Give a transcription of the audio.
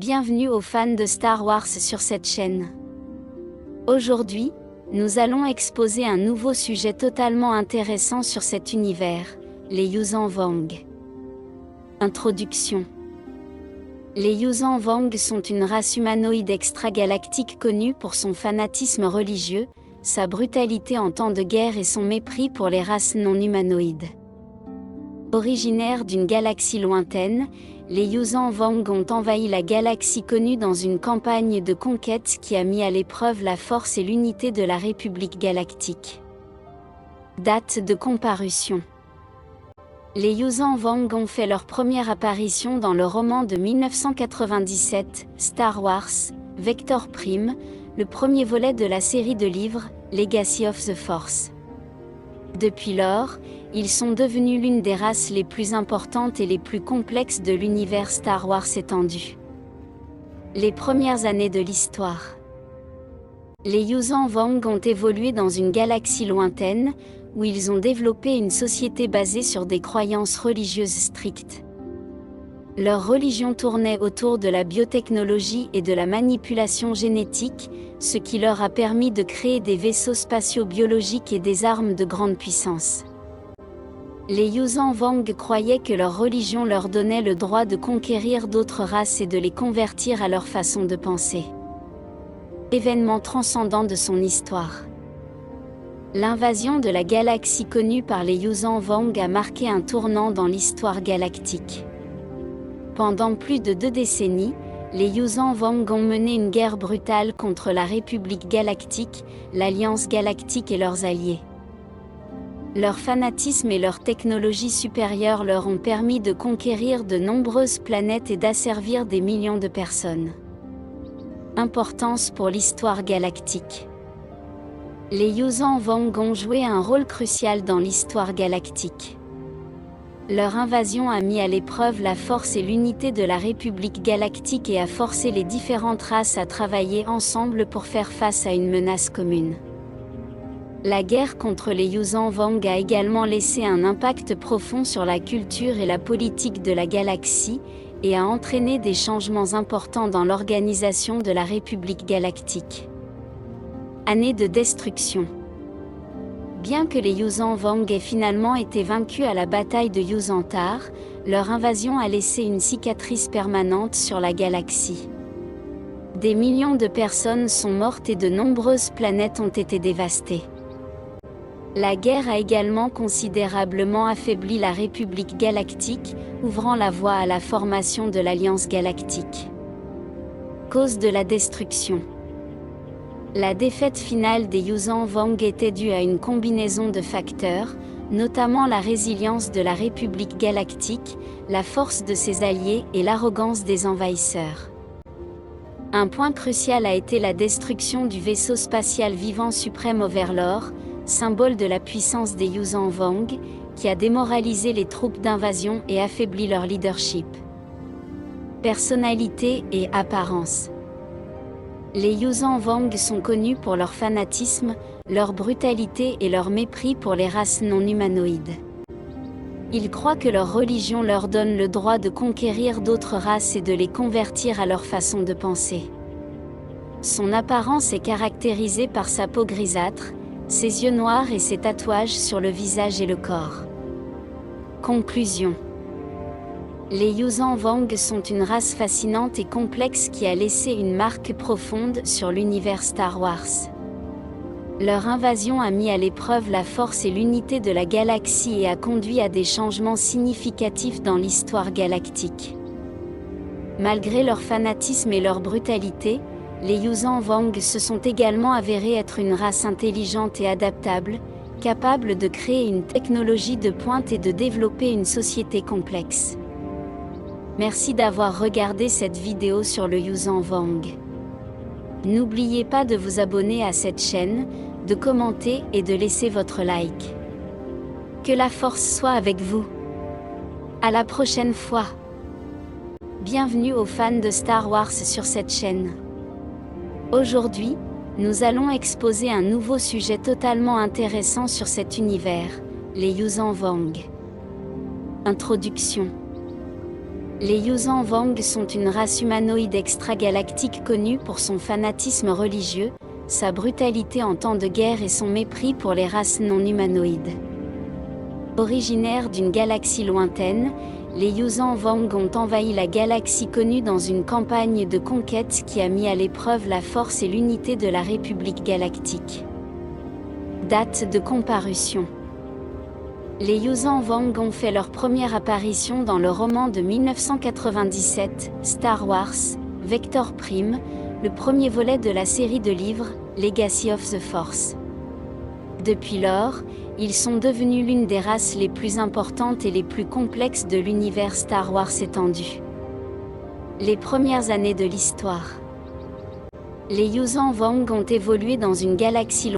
Bienvenue aux fans de Star Wars sur cette chaîne. Aujourd'hui, nous allons exposer un nouveau sujet totalement intéressant sur cet univers, les Yuuzhan Vong. Introduction. Les Yuuzhan Vong sont une race humanoïde extragalactique connue pour son fanatisme religieux, sa brutalité en temps de guerre et son mépris pour les races non humanoïdes. Originaires d'une galaxie lointaine, les Yuuzhan Vong ont envahi la galaxie connue dans une campagne de conquête qui a mis à l'épreuve la force et l'unité de la République galactique. Date de comparution. Les Yuuzhan Vong ont fait leur première apparition dans le roman de 1997, Star Wars, Vector Prime, le premier volet de la série de livres, Legacy of the Force. Depuis lors, ils sont devenus l'une des races les plus importantes et les plus complexes de l'univers Star Wars étendu. Les premières années de l'histoire. Les Yuuzhan Vong ont évolué dans une galaxie lointaine, où ils ont développé une société basée sur des croyances religieuses strictes. Leur religion tournait autour de la biotechnologie et de la manipulation génétique, ce qui leur a permis de créer des vaisseaux spatiaux biologiques et des armes de grande puissance. Les Yuuzhan Vong croyaient que leur religion leur donnait le droit de conquérir d'autres races et de les convertir à leur façon de penser. Événement transcendant de son histoire. L'invasion de la galaxie connue par les Yuuzhan Vong a marqué un tournant dans l'histoire galactique. Pendant plus de 2 décennies, les Yuuzhan Vong ont mené une guerre brutale contre la République galactique, l'Alliance galactique et leurs alliés. Leur fanatisme et leur technologie supérieure leur ont permis de conquérir de nombreuses planètes et d'asservir des millions de personnes. Importance pour l'histoire galactique. Les Yuuzhan Vong ont joué un rôle crucial dans l'histoire galactique. Leur invasion a mis à l'épreuve la force et l'unité de la République galactique et a forcé les différentes races à travailler ensemble pour faire face à une menace commune. La guerre contre les Yuuzhan Vong a également laissé un impact profond sur la culture et la politique de la galaxie, et a entraîné des changements importants dans l'organisation de la République galactique. Année de destruction. Bien que les Yuuzhan Vong aient finalement été vaincus à la bataille de Yuzhantar, leur invasion a laissé une cicatrice permanente sur la galaxie. Des millions de personnes sont mortes et de nombreuses planètes ont été dévastées. La guerre a également considérablement affaibli la République galactique, ouvrant la voie à la formation de l'Alliance galactique. Cause de la destruction. La défaite finale des Yuuzhan Vong était due à une combinaison de facteurs, notamment la résilience de la République galactique, la force de ses alliés et l'arrogance des envahisseurs. Un point crucial a été la destruction du vaisseau spatial vivant suprême Overlord, symbole de la puissance des Yuuzhan Vong, qui a démoralisé les troupes d'invasion et affaibli leur leadership. Personnalité et apparence. Les Yuuzhan Vong sont connus pour leur fanatisme, leur brutalité et leur mépris pour les races non humanoïdes. Ils croient que leur religion leur donne le droit de conquérir d'autres races et de les convertir à leur façon de penser. Son apparence est caractérisée par sa peau grisâtre, ses yeux noirs et ses tatouages sur le visage et le corps. Conclusion. Les Yuuzhan Vong sont une race fascinante et complexe qui a laissé une marque profonde sur l'univers Star Wars. Leur invasion a mis à l'épreuve la force et l'unité de la galaxie et a conduit à des changements significatifs dans l'histoire galactique. Malgré leur fanatisme et leur brutalité, les Yuuzhan Vong se sont également avérés être une race intelligente et adaptable, capable de créer une technologie de pointe et de développer une société complexe. Merci d'avoir regardé cette vidéo sur le Yuuzhan Vong. N'oubliez pas de vous abonner à cette chaîne, de commenter et de laisser votre like. Que la force soit avec vous. À la prochaine fois. Bienvenue aux fans de Star Wars sur cette chaîne. Aujourd'hui, nous allons exposer un nouveau sujet totalement intéressant sur cet univers, les Yuuzhan Vong. Introduction. Les Yuuzhan Vong sont une race humanoïde extragalactique connue pour son fanatisme religieux, sa brutalité en temps de guerre et son mépris pour les races non humanoïdes. Originaires d'une galaxie lointaine, les Yuuzhan Vong ont envahi la galaxie connue dans une campagne de conquête qui a mis à l'épreuve la force et l'unité de la République galactique. Date de comparution. Les Yuuzhan Vong ont fait leur première apparition dans le roman de 1997, Star Wars, Vector Prime, le premier volet de la série de livres, Legacy of the Force. Depuis lors, ils sont devenus l'une des races les plus importantes et les plus complexes de l'univers Star Wars étendu. Les premières années de l'histoire. Les Yuuzhan Vong ont évolué dans une galaxie